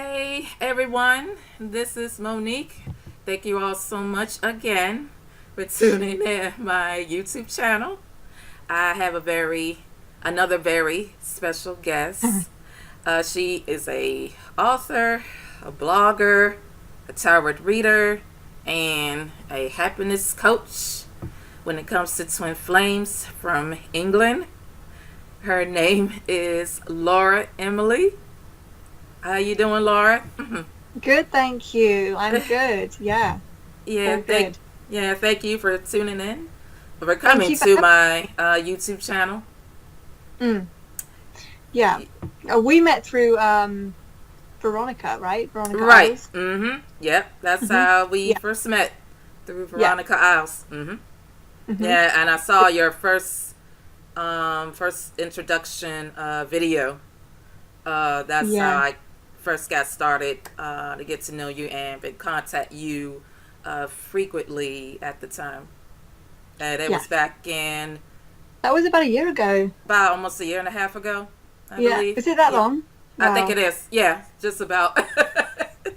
Hey everyone, this is Monique. Thank you all so much again for tuning in my YouTube channel. I have another very special guest. She is a author, a blogger, a tarot reader, and a happiness coach when it comes to twin flames from England. Her name is Laura Emily. How you doing, Laura? Good, thank you. I'm good. Yeah, Yeah, all good. thank you for tuning in, for Thank coming you for to having. my YouTube channel. Mm, yeah, we met through Veronica, right? Veronica Right. Isles. Yep. That's Hmm. how we Yeah, first met, through yeah. Veronica Isles. Hmm. Yeah, and I saw your first introduction video. That's how Yeah, I first got started to get to know you and would contact you frequently at the time. And it yeah. was back in That was about a year ago. about almost a year and a half ago, I Yeah, believe. is it that Yeah, long? I think Wow. it is. Yeah, just about.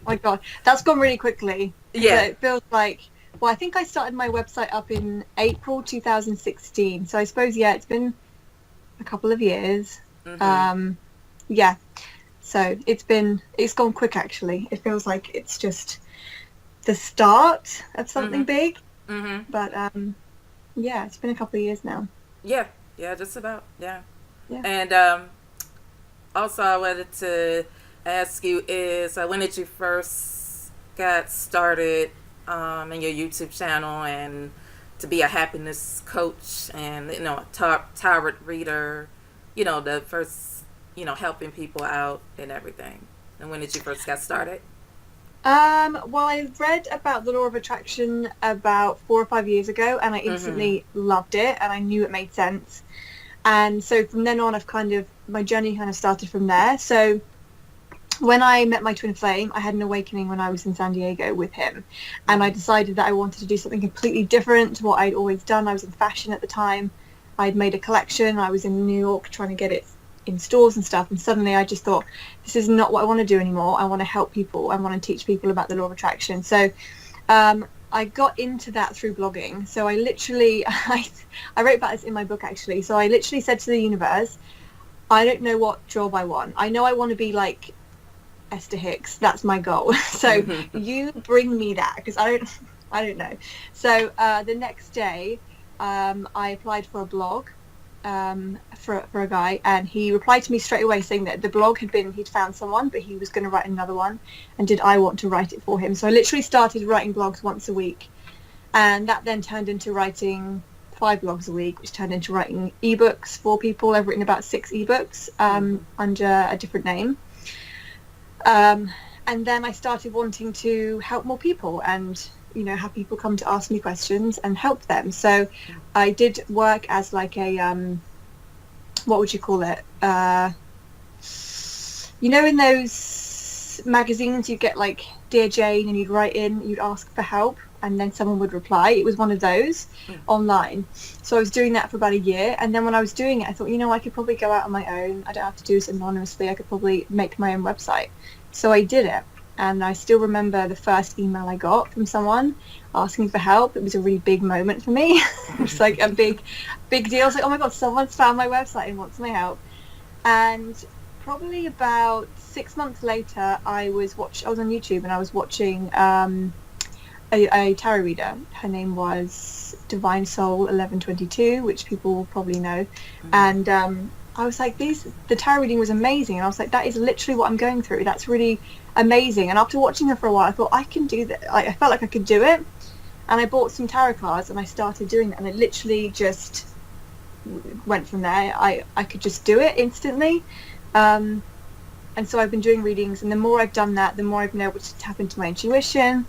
My God, that's gone really quickly because Yeah. it feels like. Well, I think I started my website up in April 2016. So I suppose it's been a couple of years. Mhm. Um, yeah. So it's gone quick actually. It feels like it's just the start of something Mhm. big. Mhm. But yeah, it's been a couple of years now. Yeah. Yeah. Just about. Yeah. Yeah. And also, I wanted to ask you is when did you first got started in your YouTube channel and to be a happiness coach and a tarot reader? The first helping people out and everything. And when did you first get started? Well, I read about the law of attraction about 4 or 5 years ago, and I Mhm. instantly loved it, and I knew it made sense. And so from then on, my journey kind of started from there. So when I met my twin flame, I had an awakening when I was in San Diego with him, and I Mhm. decided that I wanted to do something completely different to what I'd always done. I was in fashion at the time. I'd made a collection. I was in New York trying to get it in stores and stuff, and suddenly I just thought, this is not what I want to do anymore. I want to help people. I want to teach people about the law of attraction. So I got into that through blogging. So I literally, I wrote about this in my book actually. So I literally said to the universe, I don't know what job I want. I know I want to be like Esther Hicks. That's my goal. So Mhm. you bring me that because I don't know. So the next day, I applied for a blog for a guy, and he replied to me straight away saying that the blog he'd found someone, but he was going to write another one, and did I want to write it for him? So I literally started writing blogs once a week, and that then turned into writing 5 blogs a week, which turned into writing ebooks for people. I've written about 6 ebooks Mhm. under a different name. Um, and then I started wanting to help more people and, have people come to ask me questions and help them. So I did work as like what would you call it? In those magazines you get like Dear Jane, and you'd write in, you'd ask for help, and then someone would reply. It was one of those online. So I was doing that for about a year, and then when I was doing it, I thought, I could probably go out on my own. I don't have to do this anonymously. I could probably make my own website. So I did it. And I still remember the first email I got from someone asking for help. It was a really big moment for me. It was like a big deal. I was like, oh my God, someone's found my website and wants my help. And probably about 6 months later, I was on YouTube, and I was watching a tarot reader. Her name was Divine Soul 1122, which people will probably know. And I was like, the tarot reading was amazing, and I was like, that is literally what I'm going through. That's really amazing. And after watching her for a while, I thought I can do that. I felt like I could do it, and I bought some tarot cards and I started doing that, and it literally just went from there. I could just do it instantly. Um, and so I've been doing readings, and the more I've done that, the more I've been able to tap into my intuition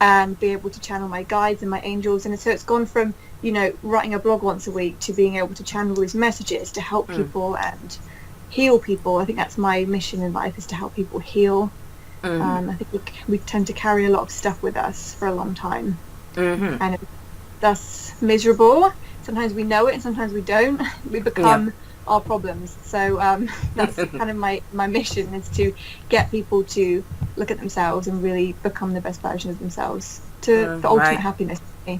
and be able to channel my guides and my angels. And so it's gone from, writing a blog once a week to being able to channel these messages to help people and heal people. I think that's my mission in life, is to help people heal. Mhm. I think we tend to carry a lot of stuff with us for a long time, Mhm. and that's miserable. Sometimes we know it and sometimes we don't. We Yeah. become our problems. So that's kind of my mission, is to get people to look at themselves and really become the best version of themselves for ultimate Right. happiness. You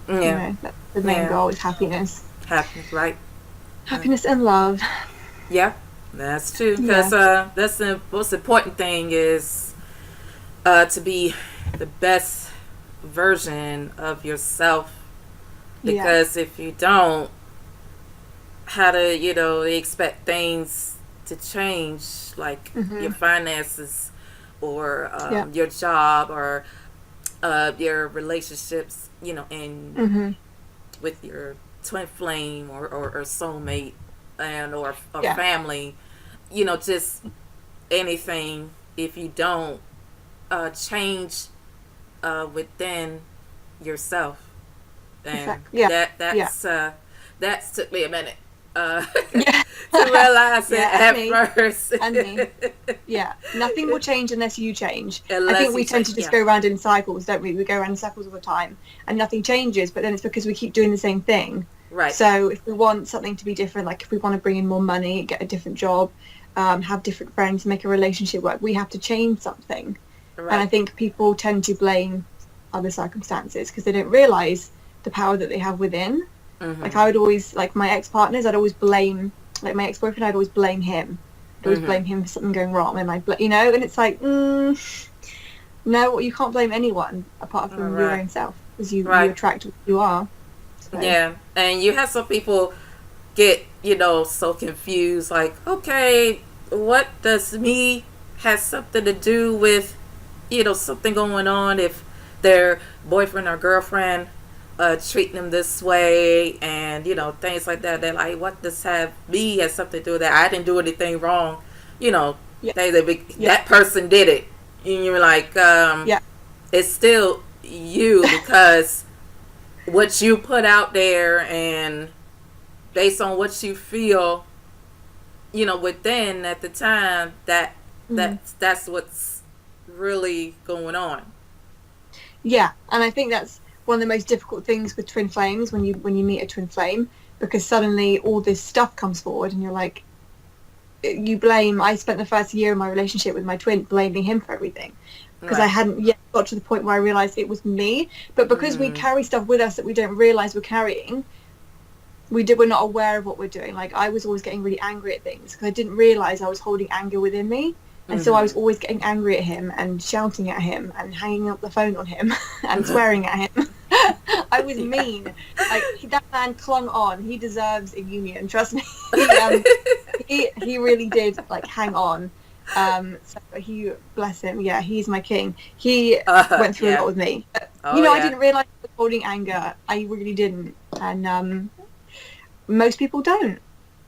Yeah. know, that's the main goal, is happiness. Happiness, right. Happiness and love. Yeah, that's true. Because that's the most important thing is to be the best version of yourself. Because if you don't, how to, expect things to change, like your finances or your job or your relationships, and with your twin flame or soulmate and or family, just anything. If you don't change within yourself, and that's took me a minute to realize it at first. And me. Yeah. Nothing will change unless you change. Unless I think we tend to just go around in cycles, don't we? We go around in cycles all the time and nothing changes, but then it's because we keep doing the same thing. Right. So if we want something to be different, like if we want to bring in more money, get a different job, have different friends, make a relationship work, we have to change something. Right. And I think people tend to blame other circumstances because they don't realise the power that they have within. Like I would always, like my ex-partners, I'd always blame, like my ex-boyfriend, I'd always blame him. I'd always blame him for something going wrong. And and it's like, no, you can't blame anyone apart from your own self, because you attract what you are. So. Yeah, and you have some people get, so confused, like, okay, what does me has something to do with, something going on if their boyfriend or girlfriend treating them this way and, things like that. They're like, what does have me has something to do with that? I didn't do anything wrong. That person did it. And you're like, it's still you because what you put out there and based on what you feel, within at the time, that's what's really going on. Yeah, and I think that's one of the most difficult things with twin flames when you meet a twin flame, because suddenly all this stuff comes forward and you're like, I spent the first year of my relationship with my twin blaming him for everything because I hadn't yet got to the point where I realized it was me. But because we carry stuff with us that we don't realize we're carrying, we're not aware of what we're doing. Like I was always getting really angry at things because I didn't realize I was holding anger within me. And so I was always getting angry at him and shouting at him and hanging up the phone on him and swearing at him. I was mean. Like that man clung on. He deserves a union. Trust me. He really did hang on. So he, bless him. Yeah, he's my king. He went through a lot with me. I didn't realize I was holding anger. I really didn't. And most people don't.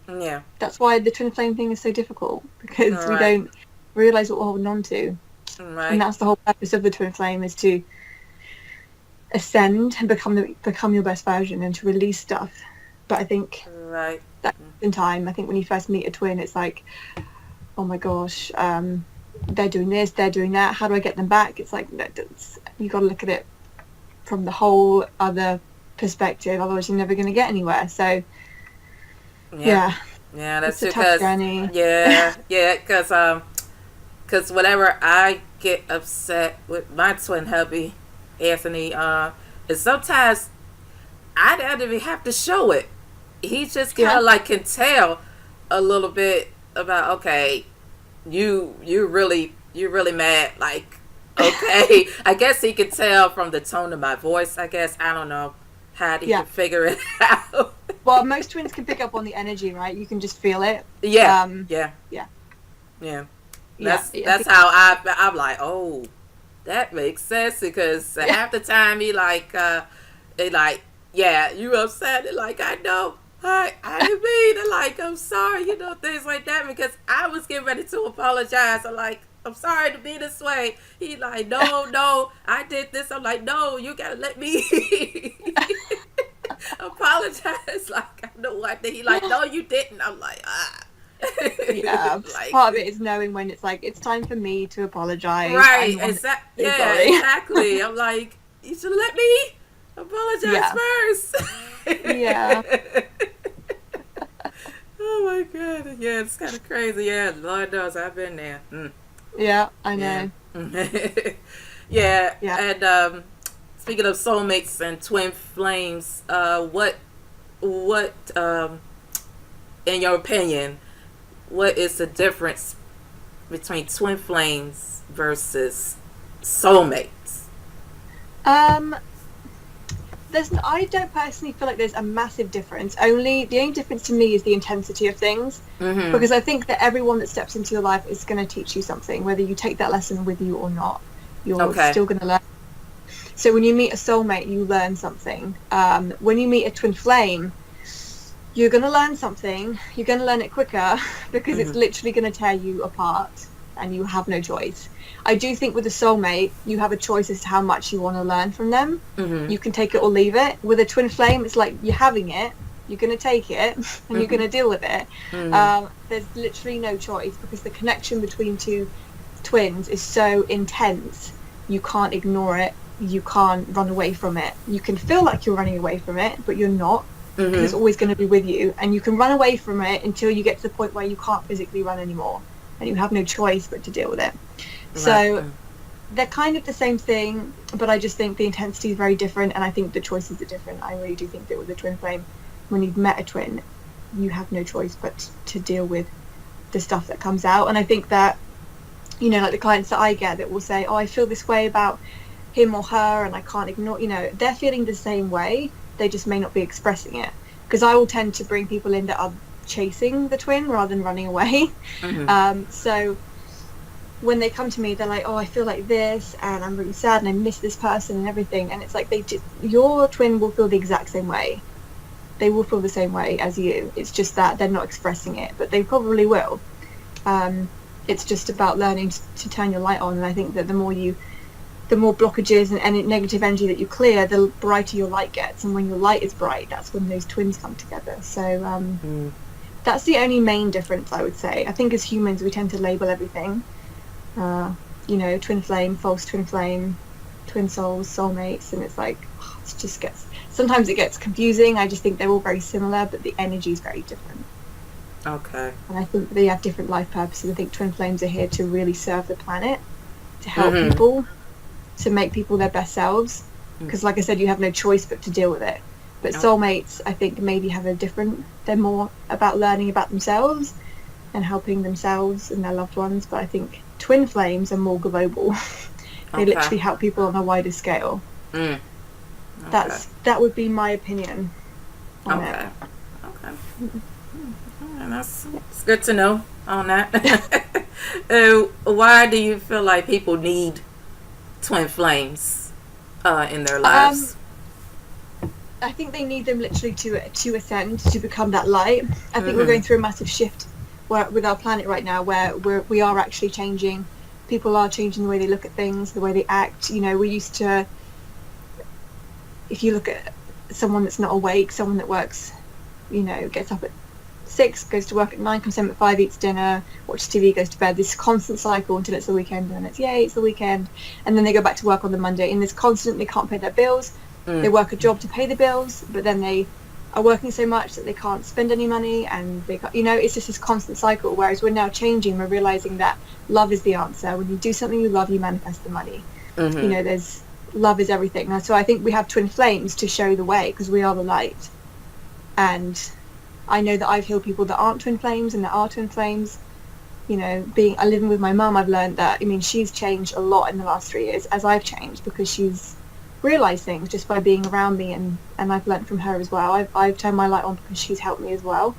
Yeah. That's why the twin flame thing is so difficult, because we don't realize what we're holding on to. Right. And that's the whole purpose of the twin flame, is to ascend and become your best version and to release stuff. But I think that in time, I think when you first meet a twin, it's like, oh my gosh, they're doing this, they're doing that, how do I get them back? It's like, you got to look at it from the whole other perspective, otherwise you're never going to get anywhere. So yeah, that's it's a tough journey. Because whenever I get upset with my twin hubby, Anthony, and sometimes I don't even have to show it. He just kind of can tell a little bit about, okay, you're really mad. Like, okay, I guess he could tell from the tone of my voice. I guess, I don't know how he can figure it out. Well, most twins can pick up on the energy, right? You can just feel it. Yeah. That's how I'm like, oh, that makes sense, because half the time he you upset, and I know, I didn't mean it, I'm sorry, things like that, because I was getting ready to apologize. I'm sorry to be this way. He no, I did this. I'm like, no, you gotta let me apologize. I know what I did. He no, you didn't. I'm like, Yeah, part of it is knowing when it's time for me to apologize. Right, exactly. I'm like, you should let me apologize first. Yeah. Oh my God. Yeah, it's kind of crazy. Yeah, Lord knows I've been there. Yeah, I know. Yeah. Yeah. Yeah. And speaking of soulmates and twin flames, what in your opinion, what is the difference between twin flames versus soulmates? Um, I don't personally feel like there's a massive difference. The only difference to me is the intensity of things, Mm-hmm. because I think that everyone that steps into your life is going to teach you something, whether you take that lesson with you or not. You're Okay. still going to learn. So when you meet a soulmate, you learn something. When you meet a twin flame, you're going to learn something. You're going to learn it quicker because it's literally going to tear you apart, and you have no choice. I do think with a soulmate, you have a choice as to how much you want to learn from them. Mm-hmm. You can take it or leave it. With a twin flame, it's like you're having it, you're going to take it, and you're going to deal with it. There's literally no choice, because the connection between two twins is so intense. You can't ignore it. You can't run away from it. You can feel like you're running away from it, but you're not. Because it's always going to be with you, and you can run away from it until you get to the point where you can't physically run anymore, and you have no choice but to deal with it. So they're kind of the same thing, but I just think the intensity is very different, and I think the choices are different. I really do think that with a twin flame, when you've met a twin, you have no choice but to deal with the stuff that comes out. And I think that, like the clients that I get that will say, oh, I feel this way about him or her, and I can't ignore, they're feeling the same way. They just may not be expressing it, because I will tend to bring people in that are chasing the twin rather than running away. So when they come to me, they're like, oh, I feel like this, and I'm really sad, and I miss this person and everything. And it's like, your twin will feel the exact same way. They will feel the same way as you. It's just that they're not expressing it, but they probably will. It's just about learning to turn your light on. And I think that the more blockages and negative energy that you clear, the brighter your light gets. And when your light is bright, that's when those twins come together. So that's the only main difference, I would say. I think as humans, we tend to label everything. Twin flame, false twin flame, twin souls, soulmates, and it's like, sometimes it gets confusing. I just think they're all very similar, but the energy is very different. Okay. And I think they have different life purposes. I think twin flames are here to really serve the planet, to help people, to make people their best selves. Because like I said, you have no choice but to deal with it. But soulmates, I think, maybe have they're more about learning about themselves and helping themselves and their loved ones. But I think twin flames are more global. They literally help people on a wider scale. Okay. That would be my opinion on it. Okay. And that's good to know on that. Why do you feel like people need twin flames in their lives? I think they need them literally to ascend, to become that light. I think we're going through a massive shift with our planet right now, where we are actually changing. People are changing the way they look at things, the way they act. We used to, if you look at someone that's not awake, someone that works, gets up at 6, goes to work at 9, comes home at 5, eats dinner, watches TV, goes to bed. This constant cycle until it's the weekend, and then it's yay, it's the weekend, and then they go back to work on the Monday. And this constant, they can't pay their bills. They work a job to pay the bills, but then they are working so much that they can't spend any money, and it's just this constant cycle. Whereas we're now changing, we're realizing that love is the answer. When you do something you love, you manifest the money. There's love is everything. And so I think we have twin flames to show the way, because we are the light. And I know that I've healed people that aren't twin flames and that are twin flames. Living with my mum, I've learned that, she's changed a lot in the last 3 years, as I've changed, because she's realised things just by being around me, and I've learnt from her as well. I've turned my light on because she's helped me as well.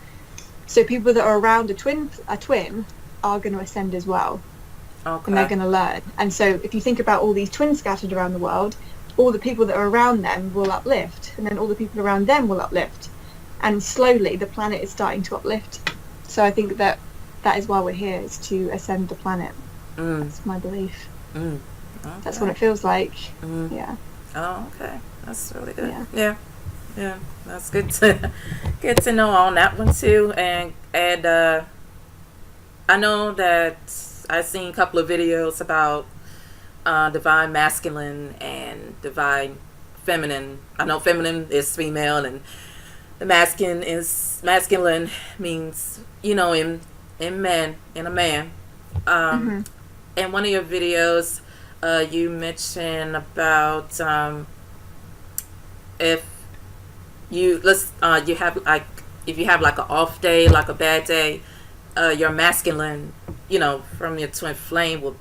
So people that are around a twin are going to ascend as well. Okay. And they're going to learn. And so if you think about all these twins scattered around the world, all the people that are around them will uplift, and then all the people around them will uplift. And slowly the planet is starting to uplift. So I think that is why we're here, is to ascend the planet. That's my belief. Okay. That's what it feels like. Yeah. Oh, okay. That's really good. Yeah. That's good to know on that one too. And I know that I've seen a couple of videos about divine masculine and divine feminine. I know feminine is female, and the masculine means, in men, in a man. In one of your videos, you mentioned about if you have like, if you have like an off day, like a bad day, your masculine, from your twin flame will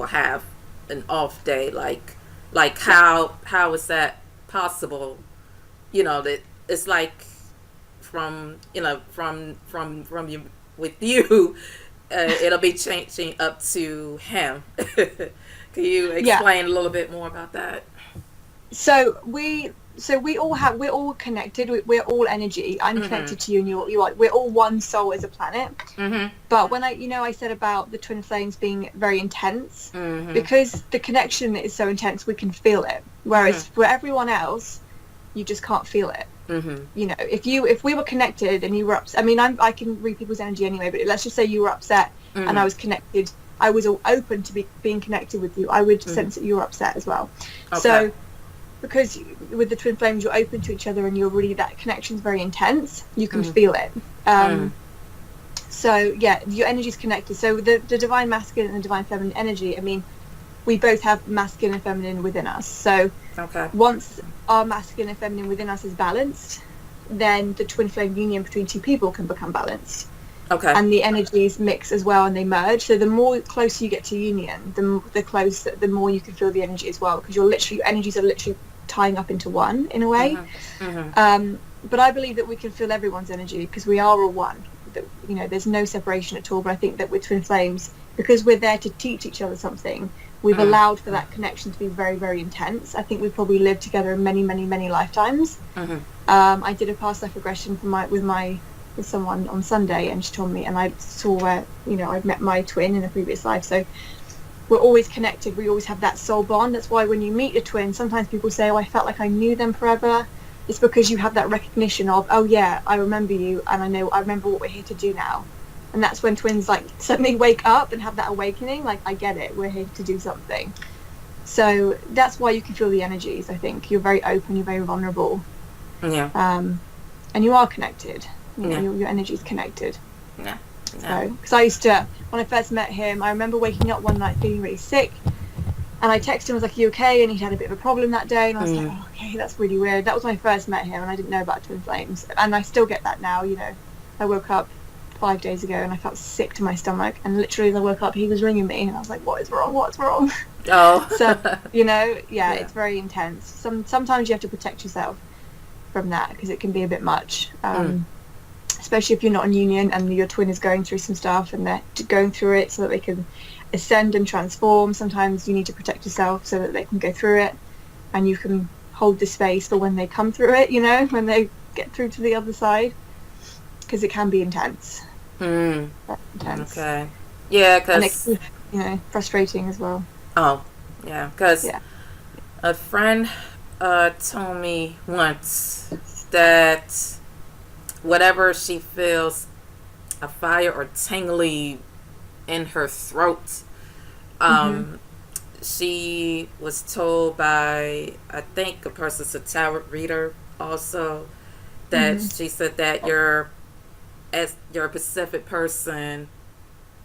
have an off day. Like how is that possible? That it's like from you with you, it'll be changing up to him. Can you explain a little bit more about that? So we're all connected. We're all energy. I'm connected to you, and you are. We're all one soul as a planet. But when I said about the twin flames being very intense, because the connection is so intense, we can feel it. Whereas for everyone else, you just can't feel it. If we were connected and you were upset, I can read people's energy anyway, but let's just say you were upset and I was connected, I was all open to being connected with you, I would sense that you were upset as well. Okay. So because with the twin flames, you're open to each other and that connection's very intense, you can feel it. So yeah, your energy's connected. So the divine masculine and the divine feminine energy, we both have masculine and feminine within us. So once our masculine and feminine within us is balanced, then the twin flame union between two people can become balanced. Okay. And the energies mix as well, and they merge. So the more closer you get to union, the more you can feel the energy as well, because your energies are literally tying up into one in a way. But I believe that we can feel everyone's energy because we are all one. That, there's no separation at all. But I think that with twin flames, because we're there to teach each other something, we've allowed for that connection to be very, very intense. I think we've probably lived together in many, many, many lifetimes. I did a past life regression with someone on Sunday, and she told me, and I saw where I'd met my twin in a previous life. So we're always connected. We always have that soul bond. That's why when you meet a twin, sometimes people say, "Oh, I felt like I knew them forever." It's because you have that recognition of, "Oh yeah, I remember you, and I remember what we're here to do now." And that's when twins suddenly wake up and have that awakening. I get it. We're here to do something. So that's why you can feel the energies. I think you're very open. You're very vulnerable. Yeah. And you are connected. Your energy's connected. Yeah. So, because I used to, when I first met him, I remember waking up one night feeling really sick, and I texted him, I was like, "Are you okay?" And he had a bit of a problem that day, and I was like, "Oh, okay, that's really weird." That was when I first met him, and I didn't know about twin flames, and I still get that now. I woke up 5 days ago and I felt sick to my stomach, and literally as I woke up, he was ringing me, and I was like, "What is wrong? What's wrong?" Oh. So it's very intense. Sometimes you have to protect yourself from that because it can be a bit much. Especially if you're not in union and your twin is going through some stuff and they're going through it so that they can ascend and transform. Sometimes you need to protect yourself so that they can go through it, and you can hold the space for when they come through it, when they get through to the other side, because it can be intense. Intense. Okay. Yeah, because frustrating as well. Oh, yeah, because a friend told me once that whatever she feels, a fire or tingly in her throat, she was told by, I think, a person's a tarot reader also, that she said that your Pacific person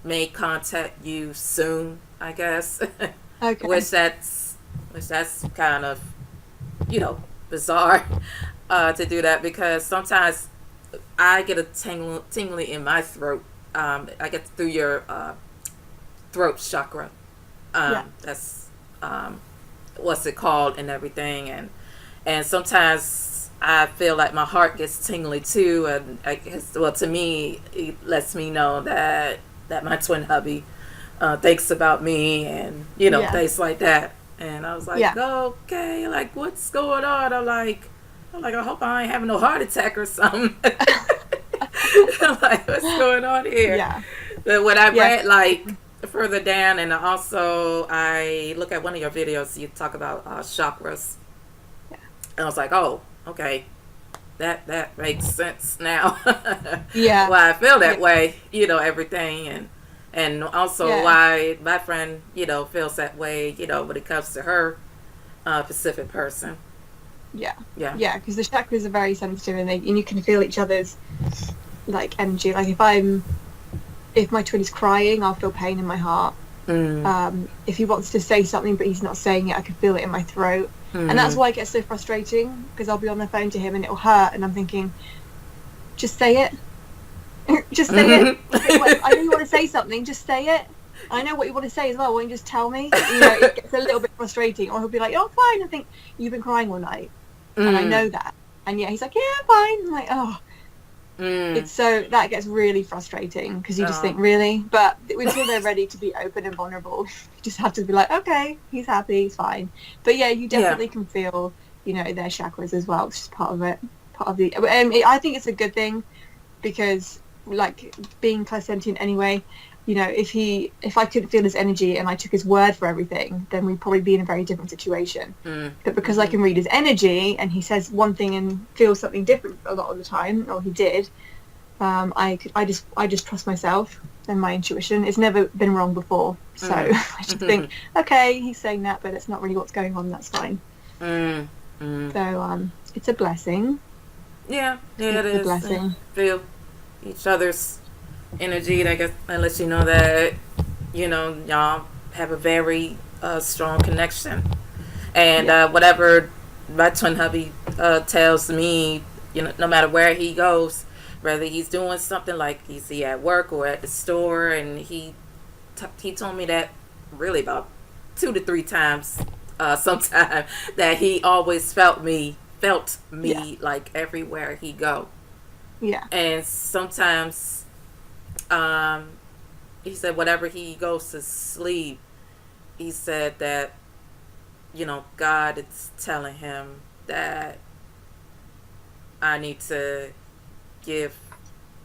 may contact you soon, I guess. Okay. which that's kind of bizarre to do that, because sometimes I get a tingly in my throat. I get through your throat chakra. That's what's it called and everything, and sometimes I feel like my heart gets tingly too, and I guess, to me, it lets me know that my twin hubby thinks about me, and things like that. And I was like, okay, like, what's going on? I'm like, I hope I ain't having no heart attack or something. I'm like, what's going on here? Yeah. But when I read further down, and also I look at one of your videos, you talk about chakras. Yeah. And I was like, oh, okay, that makes sense now. Yeah. Why I feel that way, everything, and also why my friend, feels that way, when it comes to her Pacific person. Yeah, because the chakras are very sensitive, and you can feel each other's like energy. Like if my twin is crying, I'll feel pain in my heart. If he wants to say something but he's not saying it, I can feel it in my throat. And that's why it gets so frustrating, because I'll be on the phone to him and it'll hurt, and I'm thinking, just say it. Just say it. I know you want to say something, just say it. I know what you want to say as well, why don't you just tell me? It gets a little bit frustrating. Or he'll be like, oh, fine. I think you've been crying all night. And I know that. And yeah, he's like, yeah, fine. I'm like, oh. It's so, that gets really frustrating, because you just think, really? But until they're ready to be open and vulnerable, you just have to be like, okay, he's happy, he's fine. But yeah, you definitely can feel, their chakras as well, which is part of it. I think it's a good thing, because like being clairsentient anyway, if I couldn't feel his energy and I took his word for everything, then we'd probably be in a very different situation. But because I can read his energy, and he says one thing and feels something different a lot of the time, or he did, I just trust myself and my intuition. It's never been wrong before, so I just think, okay, he's saying that, but it's not really what's going on. That's fine. So it's a blessing. Yeah, it is. A blessing. Feel each other's energy, I guess, that lets you know that y'all have a very strong connection, and whatever my twin hubby tells me, no matter where he goes, whether he's doing something, like he's at work or at the store, and he told me that really about 2 to 3 times sometime, that he always felt me like everywhere he go. And sometimes he said whenever he goes to sleep, he said that God is telling him that I need to give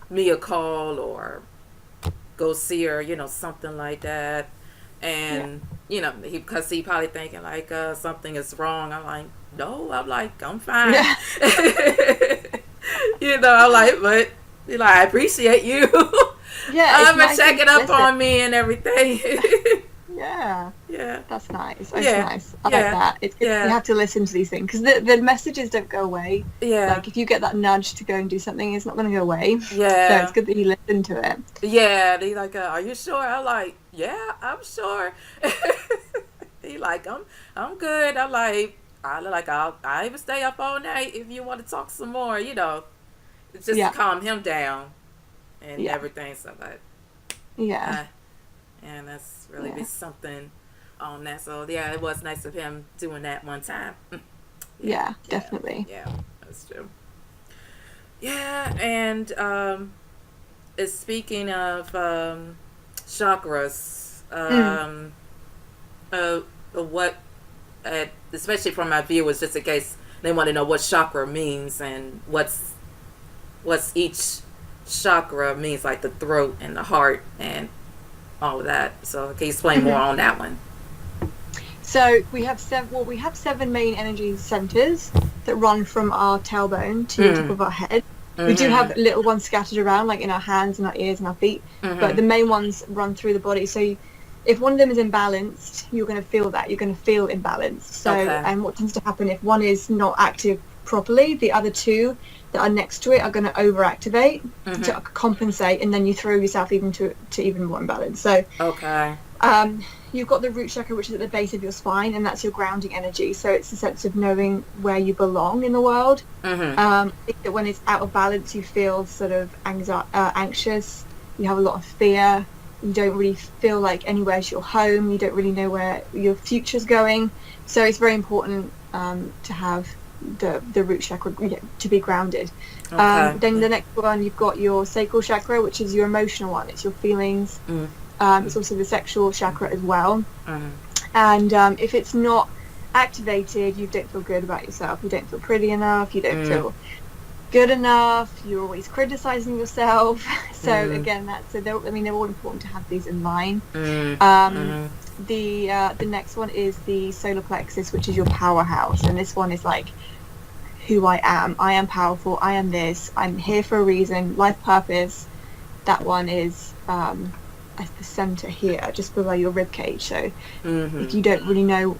me a call or go see her, something like that. And because he probably thinking like something is wrong. I'm like, no, I'm fine. I'm like, but I appreciate you. I'm nice checking up on me and everything. Yeah, that's nice. That's nice. I like that. It's you have to listen to these things, because the messages don't go away. Like if you get that nudge to go and do something, it's not going to go away. So it's good that you listen to it. He's like, are you sure? I'm like, yeah, I'm sure. He like, I'm good. I'm like, I'll even stay up all night if you want to talk some more. It's just to calm him down and everything. So that and that's really be something on that. So it was nice of him doing that one time. Definitely. Yeah, that's true. Yeah, and speaking of chakras, what, especially from my viewers, just in case they want to know what chakra means and what's each chakra means, like the throat and the heart and all of that. So can you explain more on that one? So we have 7 main energy centers that run from our tailbone to the top of our head. We do have little ones scattered around, like in our hands and our ears and our feet, but the main ones run through the body. So if one of them is imbalanced, you're going to feel that. You're going to feel imbalanced. So and what tends to happen if one is not active properly, the other 2 that are next to it are going to overactivate to compensate, and then you throw yourself even to even more imbalance. So you've got the root chakra, which is at the base of your spine, and that's your grounding energy. So it's a sense of knowing where you belong in the world. I think that when it's out of balance, you feel sort of anxious, you have a lot of fear, you don't really feel like anywhere's your home, you don't really know where your future's going. So it's very important to have the root chakra to be grounded. Then the next one, you've got your sacral chakra, which is your emotional one. It's your feelings. It's also the sexual chakra as well. And if it's not activated, you don't feel good about yourself. You don't feel pretty enough. You don't feel good enough. You're always criticizing yourself. So again, they're all important to have these in line. The next one is the solar plexus, which is your powerhouse, and this one is like who I am. I am powerful. I am this. I'm here for a reason. Life purpose. That one is at the center here, just below your rib cage. So if you don't really know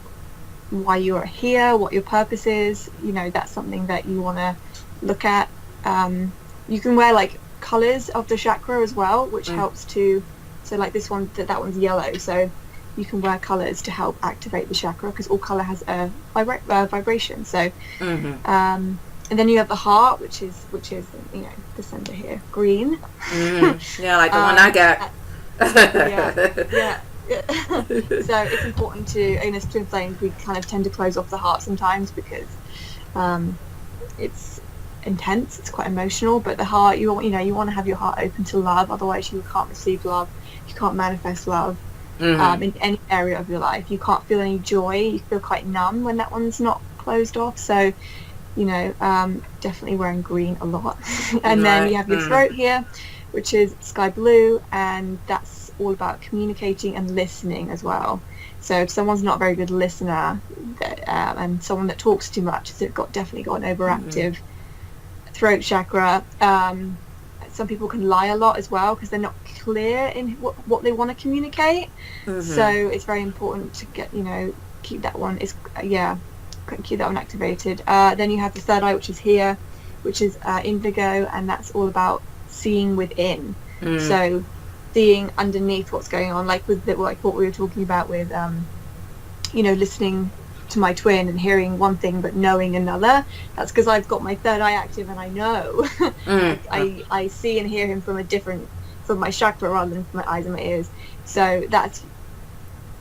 why you're here, what your purpose is. That's something that you want to look at. You can wear like colors of the chakra as well, which helps to. So like this one, that one's yellow. So you can wear colors to help activate the chakra, because all color has a vibration. So, and then you have the heart, which is the center here, green. Yeah, like the one I got. yeah. So it's important to, in as twin flames, we kind of tend to close off the heart sometimes because it's intense, it's quite emotional. But the heart, you want to have your heart open to love, otherwise you can't receive love, you can't manifest love in any area of your life. You can't feel any joy, you feel quite numb when that one's not closed off. So definitely wearing green a lot. And then you have your throat here, which is sky blue, and that's all about communicating and listening as well. So if someone's not a very good listener, and someone that talks too much, they've definitely got an overactive throat chakra. Some people can lie a lot as well because they're not clear in what they want to communicate. So it's very important to keep that one keep that one activated. Then you have the third eye, which is here, which is indigo, and that's all about seeing within. So seeing underneath what's going on, like what we were talking about with listening to my twin and hearing one thing but knowing another. That's because I've got my third eye active, and I know I see and hear him from my chakra rather than from my eyes and my ears. So that's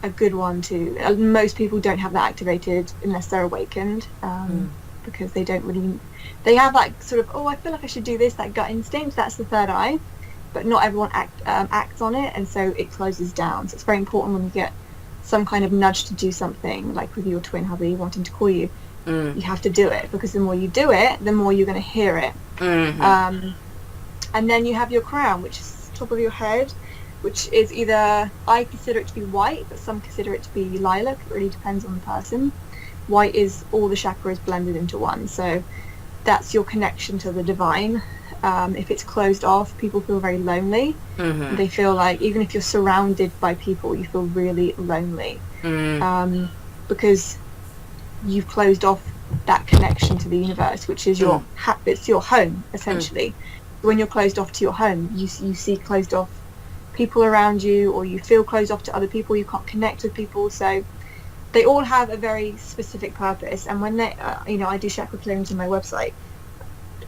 a good one too. Most people don't have that activated unless they're awakened, because they have that sort of, I feel like I should do this, that gut instinct. That's the third eye, but not everyone acts on it, and so it closes down. So it's very important when you get some kind of nudge to do something, like with your twin hubby wanting to call you, you have to do it, because the more you do it, the more you're going to hear it. And then you have your crown, which is top of your head, which is either, I consider it to be white, but some consider it to be lilac. It really depends on the person. White is all the chakras blended into one, so that's your connection to the divine. If it's closed off, people feel very lonely. They feel like even if you're surrounded by people, you feel really lonely, because you've closed off that connection to the universe, which is it's your home essentially. When you're closed off to your home, you see closed off people around you, or you feel closed off to other people. You can't connect with people. So they all have a very specific purpose. And when they I do chakra clearings on my website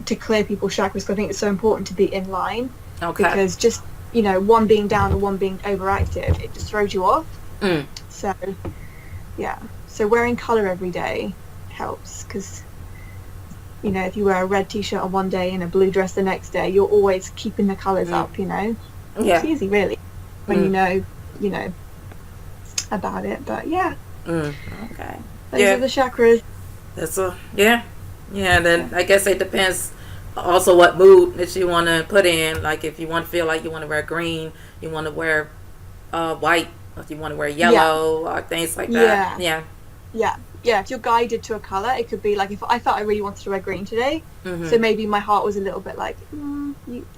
to clear people's chakras, because I think it's so important to be in line. Because just one being down or one being overactive, it just throws you off. So wearing color every day helps, because if you wear a red t-shirt on one day and a blue dress the next day, you're always keeping the colors up. It's easy really when you know about it. But those are the chakras. That's then I guess it depends also what mood that you want to put in. Like if you want to feel like you want to wear green, you want to wear white, or if you want to wear yellow, or things like that. If you're guided to a color, it could be like, if I felt I really wanted to wear green today, so maybe my heart was a little bit like,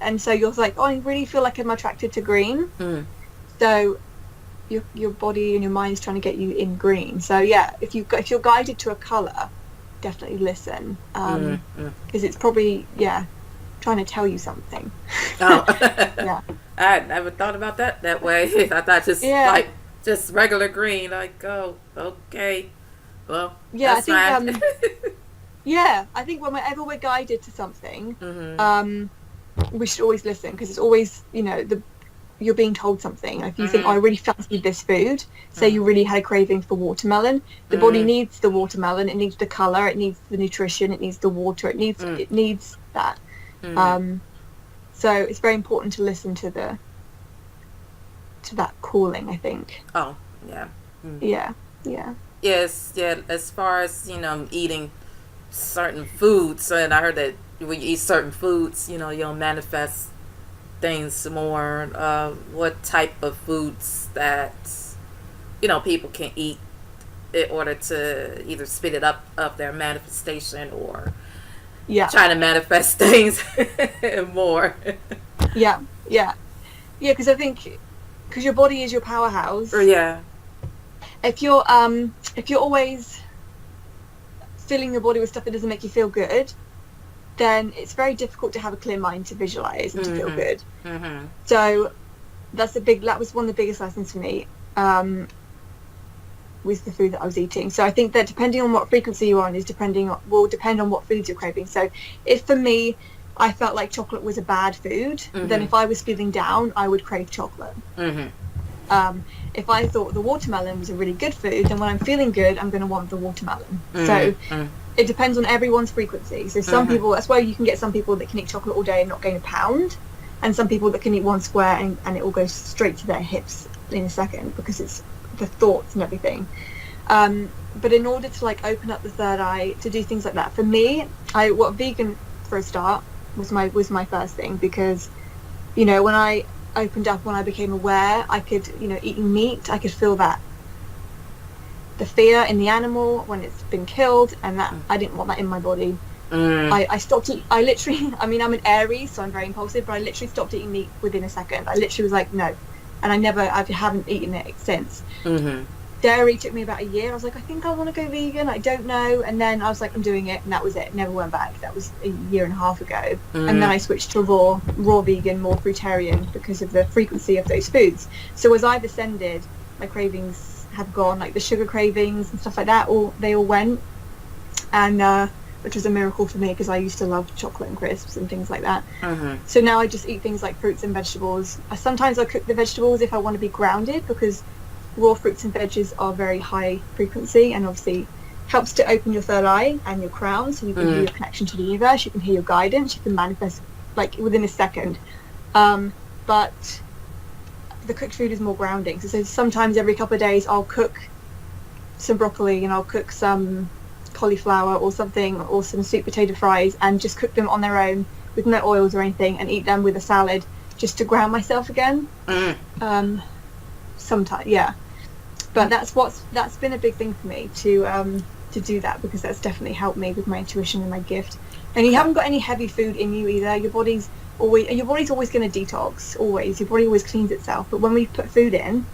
and so you're like, I really feel like I'm attracted to green. So your body and your mind is trying to get you in green. So if you're guided to a color, definitely listen, because it's probably trying to tell you something. I had never thought about that way. I thought like just regular green, like, oh, okay, well, I think I think whenever we're guided to something, we should always listen, because it's always you're being told something. If you think, I really fancy this food, say you really had a craving for watermelon, the body needs the watermelon, it needs the color, it needs the nutrition, it needs the water, it needs that. So it's very important to listen to that calling, I think. Yes, as far as eating certain foods, and I heard that when you eat certain foods, you'll manifest things more. What type of foods that people can eat in order to either speed it up of their manifestation, or try to manifest things more. Because I think, because your body is your powerhouse. If If you're always filling your body with stuff that doesn't make you feel good, then it's very difficult to have a clear mind to visualize and to feel good. So that was one of the biggest lessons for me, with the food that I was eating. So I think that depending on what frequency you're on will depend on what foods you're craving. So if for me, I felt like chocolate was a bad food, then if I was feeling down, I would crave chocolate. If I thought the watermelon was a really good food, then when I'm feeling good, I'm going to want the watermelon. So it depends on everyone's frequency. So some people, that's why you can get some people that can eat chocolate all day and not gain a pound, and some people that can eat one square and it will go straight to their hips in a second, because it's the thoughts and everything. But in order to like open up the third eye, to do things like that, for me, vegan for a start was my first thing, because when I opened up, when I became aware, I could, eating meat, I could feel that the fear in the animal when it's been killed, and that I didn't want that in my body. I stopped eating. I literally, I'm an Aries, so I'm very impulsive, but I literally stopped eating meat within a second. I literally was like, no, and I haven't eaten it since. Dairy took me about a year. I was like, I think I want to go vegan, I don't know, and then I was like, I'm doing it, and that was it. Never went back. That was a year and a half ago. And then I switched to raw vegan, more fruitarian, because of the frequency of those foods. So as I've ascended, my cravings have gone, like the sugar cravings and stuff like that, they all went, and which was a miracle for me, because I used to love chocolate and crisps and things like that. So now I just eat things like fruits and vegetables. Sometimes I cook the vegetables if I want to be grounded, because raw fruits and veggies are very high frequency, and obviously helps to open your third eye and your crown, so you can hear your connection to the universe, you can hear your guidance, you can manifest like within a second. But the cooked food is more grounding. So sometimes every couple of days I'll cook some broccoli, and I'll cook some cauliflower or something, or some sweet potato fries, and just cook them on their own with no oils or anything, and eat them with a salad, just to ground myself again. Sometimes, yeah. But that's been a big thing for me to do that, because that's definitely helped me with my intuition and my gift. And you haven't got any heavy food in you either. Your body's always going to detox. Always, your body always cleans itself. But when we put food in,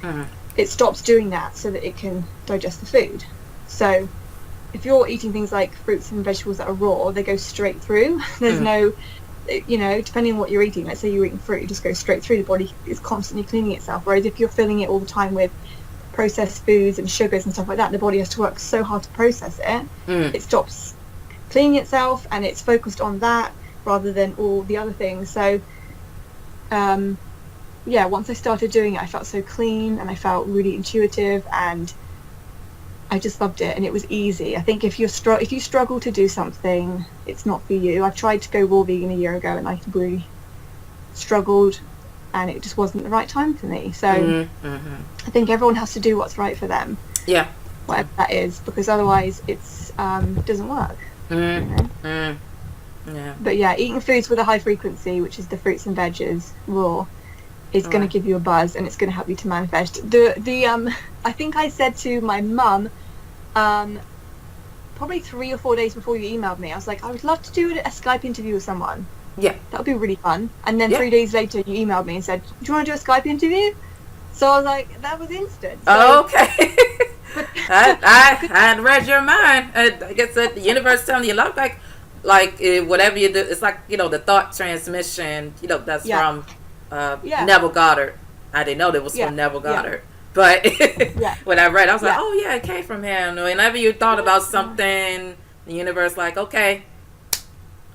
it stops doing that, so that it can digest the food. So if you're eating things like fruits and vegetables that are raw, they go straight through. There's no, depending on what you're eating. Let's say you're eating fruit, it just goes straight through. The body is constantly cleaning itself. Whereas if you're filling it all the time with processed foods and sugars and stuff like that, the body has to work so hard to process it. It stops cleaning itself, and it's focused on that rather than all the other things. So once I started doing it, I felt so clean, and I felt really intuitive, and I just loved it, and it was easy. I think if you struggle to do something, it's not for you. I've tried to go raw vegan a year ago, and I really struggled, and it just wasn't the right time for me. So I think everyone has to do what's right for them. Yeah. Whatever that is, because otherwise it's doesn't work. Yeah. But yeah, eating foods with a high frequency, which is the fruits and veggies raw, is going to give you a buzz, and it's going to help you to manifest. I think I said to my mum, probably 3 or 4 days before you emailed me, I was like, I would love to do a Skype interview with someone. Yeah, that would be really fun. And then 3 days later, you emailed me and said, do you want to do a Skype interview? So I was like, that was instant. So, okay. I had read your mind. I guess the universe telling you, like whatever you do, it's like, the thought transmission, that's from Neville Goddard. I didn't know that was from Neville Goddard. But when I read, I was like, oh yeah, it came from him. Whenever you thought about something, the universe like, okay,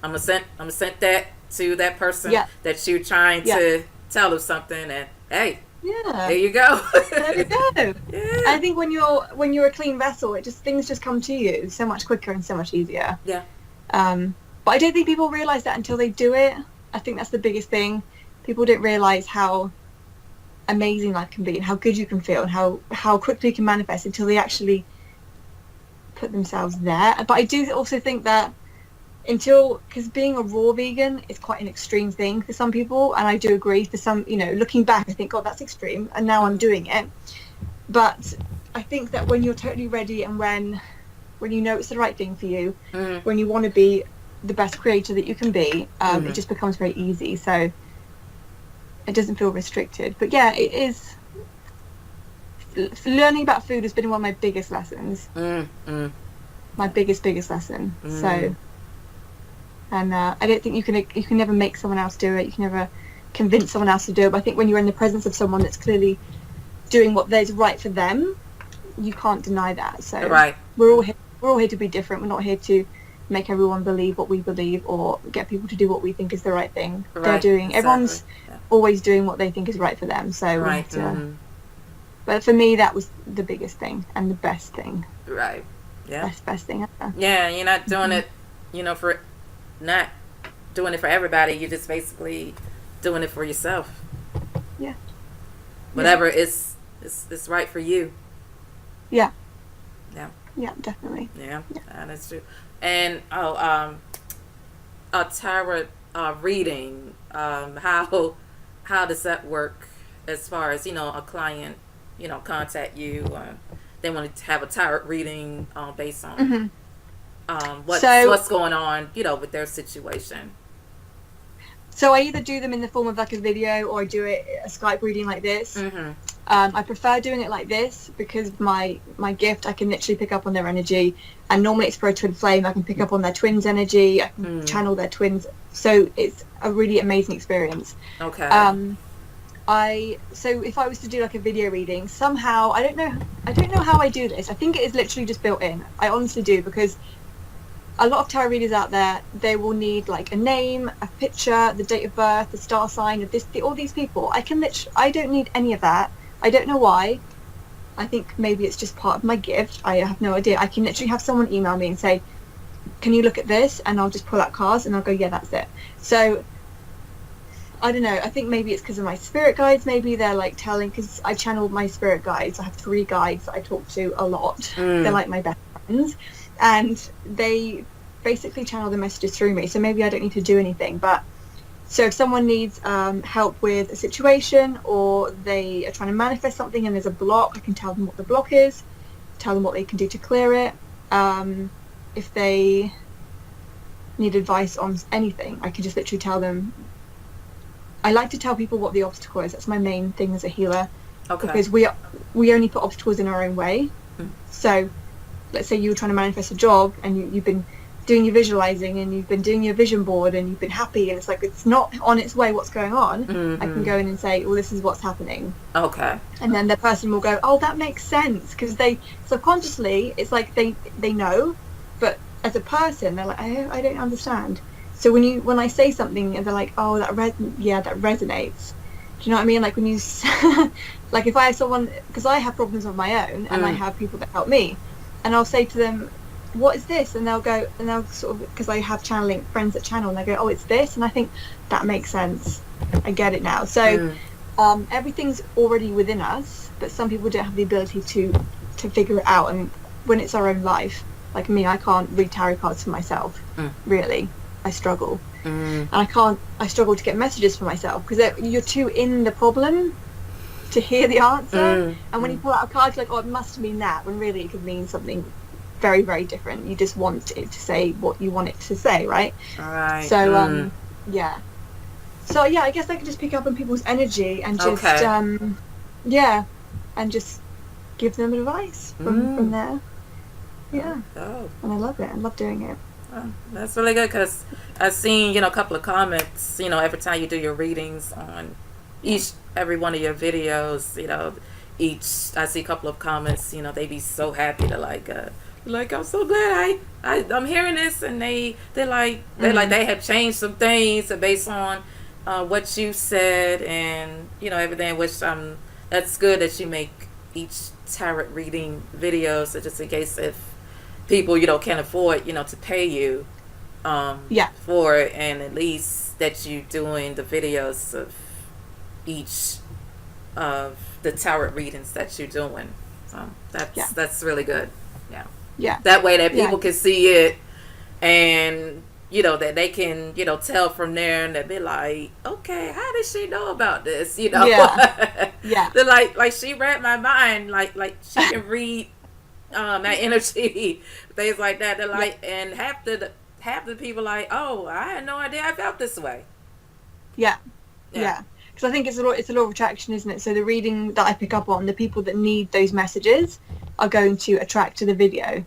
I'm gonna send that to that person that you're trying to tell them something, and hey, there you go. There you go. Yeah. I think when you're a clean vessel, things just come to you so much quicker and so much easier. Yeah. But I don't think people realize that until they do it. I think that's the biggest thing. People don't realize how amazing life can be, and how good you can feel, and how quickly you can manifest until they actually put themselves there. But I do also think that because being a raw vegan is quite an extreme thing for some people, and I do agree. For some, looking back, I think, God, that's extreme, and now I'm doing it. But I think that when you're totally ready, and when you know it's the right thing for you, when you want to be the best creator that you can be, it just becomes very easy. So it doesn't feel restricted. But yeah, it is. Learning about food has been one of my biggest lessons. my biggest lesson. So, and I don't think you can never make someone else do it. You can never convince someone else to do it. But I think when you're in the presence of someone that's clearly doing what is right for them, you can't deny that. So we're all here to be different. We're not here to make everyone believe what we believe or get people to do what we think is the right thing. They're doing. Exactly. Everyone's always doing what they think is right for them. So we have to, but for me, that was the biggest thing and the best thing. Right. Yeah. Best thing ever. Yeah, you're not doing it, for not doing it for everybody. You're just basically doing it for yourself. Yeah. Whatever is right for you. Yeah. Yeah. Yeah, definitely. Yeah, that's true. And a tarot reading. How does that work? As far as a client, contact you. They want to have a tarot reading based on what's going on, with their situation. So I either do them in the form of like a video or I do it a Skype reading like this. I prefer doing it like this because my gift, I can literally pick up on their energy, and normally it's for a twin flame. I can pick up on their twins' energy. I can channel their twins. So it's a really amazing experience. Okay. So if I was to do like a video reading, somehow I don't know how I do this. I think it is literally just built in. I honestly do, because a lot of tarot readers out there, they will need like a name, a picture, the date of birth, the star sign of all these people. I don't need any of that. I don't know why. I think maybe it's just part of my gift. I have no idea. I can literally have someone email me and say, can you look at this? And I'll just pull out cards and I'll go, yeah, that's it. So I don't know. I think maybe it's because of my spirit guides. Maybe they're like because I channel my spirit guides. I have 3 guides that I talk to a lot. They're like my best friends. And they basically channel the messages through me. So maybe I don't need to do anything. But so if someone needs help with a situation, or they are trying to manifest something and there's a block, I can tell them what the block is, tell them what they can do to clear it. If they need advice on anything, I can just literally tell them. I like to tell people what the obstacle is. That's my main thing as a healer. Okay. Because we only put obstacles in our own way. So let's say you were trying to manifest a job and you've been doing your visualizing and you've been doing your vision board and you've been happy and it's like it's not on its way, what's going on. I can go in and say, well, this is what's happening. Okay. And then the person will go, oh, that makes sense, because they subconsciously, it's like they know, but as a person they're like, I don't understand. So when I say something and they're like, oh, that resonates. Do you know what I mean? Like when you like if I have someone, because I have problems of my own and I have people that help me, and I'll say to them, what is this? And they'll go, and they'll sort of, because I have channeling friends that channel, and they go, oh, it's this. And I think that makes sense. I get it now. So everything's already within us, but some people don't have the ability to figure it out. And when it's our own life, like me, I can't read tarot cards for myself, really. I struggle. And I struggle to get messages for myself, because you're too in the problem to hear the answer. And when you pull out a card, you're like, oh, it must mean that, when really it could mean something very, very different. You just want it to say what you want it to say, right? Right. So yeah. So yeah, I guess I could just pick up on people's energy and just and just give them advice from there. Yeah. Oh. And I love it. I love doing it. Oh, that's really good, because I've seen a couple of comments every time you do your readings on every one of your videos. I see a couple of comments. They be so happy to like I'm so glad I'm hearing this, and they're like they have changed some things based on what you said, and everything, which that's good that you make each tarot reading video, so just in case if people can't afford to pay you for it, and at least that you doing the videos of each of the tarot readings that you're doing. So that's really good. Yeah. That way that people can see it, and that they can tell from there, and they'll be like, okay, how did she know about this? Yeah. They're like she read my mind, like she can read my energy, things like that. They're like, and half the people like, oh, I had no idea I felt this way. Yeah. Because I think it's a law of attraction, isn't it? So the reading that I pick up on, the people that need those messages are going to attract to the video.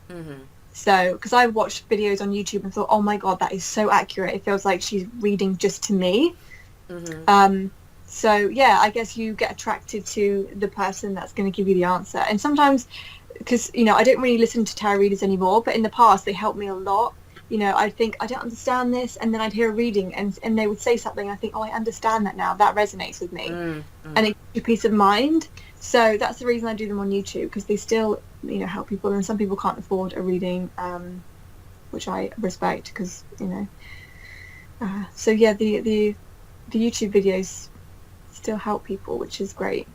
So, because I've watched videos on YouTube and thought, oh my God, that is so accurate. It feels like she's reading just to me. So yeah, I guess you get attracted to the person that's going to give you the answer. And sometimes, because, you know, I don't really listen to tarot readers anymore, but in the past they helped me a lot. You know, I'd think, I don't understand this, and then I'd hear a reading and they would say something, and I think, oh, I understand that now. That resonates with me. And it gives you peace of mind. So that's the reason I do them on YouTube, because they still, you know, help people. And some people can't afford a reading, which I respect, because, you know. So yeah, the YouTube videos still help people, which is great.